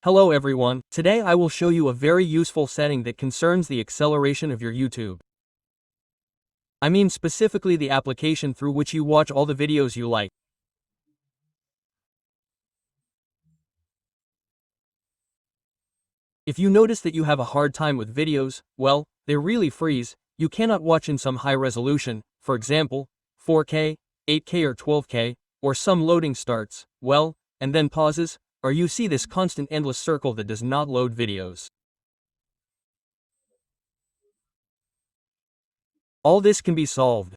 Hello everyone, today I will show you a very useful setting that concerns the acceleration of your YouTube. I mean specifically the application through which you watch all the videos you like. If you notice that you have a hard time with videos, well, they really freeze, you cannot watch in some high resolution, for example, 4K, 8K or 12K, or some loading starts, well, and then pauses, or you see this constant endless circle that does not load videos. All this can be solved.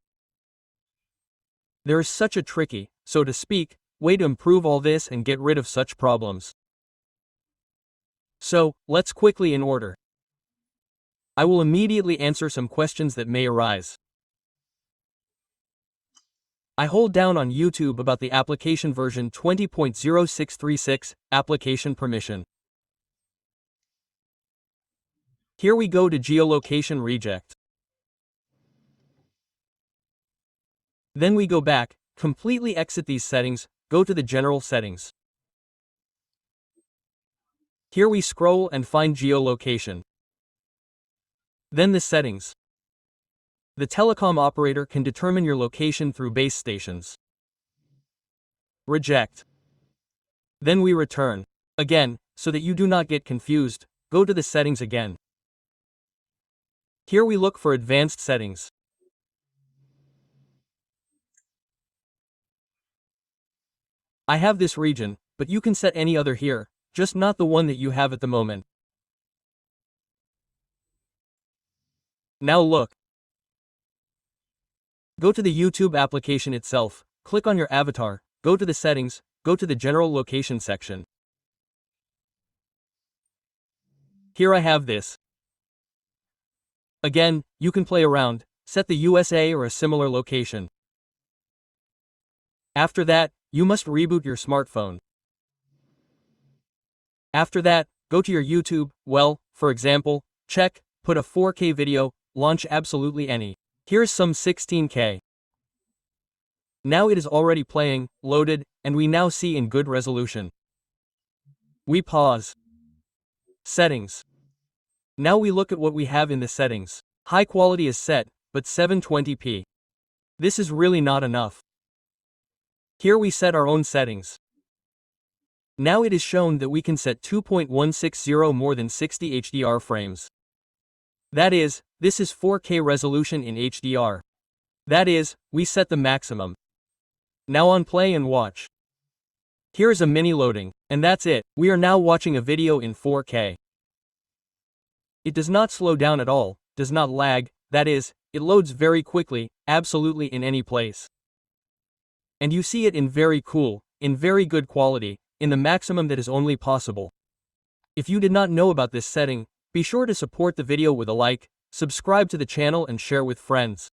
There is such a tricky, so to speak, way to improve all this and get rid of such problems. So, let's quickly in order. I will immediately answer some questions that may arise. I hold down on YouTube about the application version 20.0636, application permission. Here we go to geolocation reject. Then we go back, completely exit these settings, go to the general settings. Here we scroll and find geolocation. Then the settings. The telecom operator can determine your location through base stations. Reject. Then we return. Again, so that you do not get confused, go to the settings again. Here we look for advanced settings. I have this region, but you can set any other here, just not the one that you have at the moment. Now look. Go to the YouTube application itself, click on your avatar, go to the settings, go to the general location section. Here I have this. Again, you can play around, set the USA or a similar location. After that, you must reboot your smartphone. After that, go to your YouTube, well, for example, check, put a 4K video, launch absolutely any. Here's some 16K. Now it is already playing, loaded, and we now see in good resolution. We pause. Settings. Now we look at what we have in the settings. High quality is set, but 720p. This is really not enough. Here we set our own settings. Now it is shown that we can set 2.160 more than 60 HDR frames. That is, this is 4K resolution in HDR. That is, we set the maximum. Now on play and watch. Here is a mini loading, and that's it. We are now watching a video in 4K. It does not slow down at all, does not lag, that is, it loads very quickly, absolutely in any place. And you see it in very cool, in very good quality, in the maximum that is only possible. If you did not know about this setting, be sure to support the video with a like, subscribe to the channel and share with friends.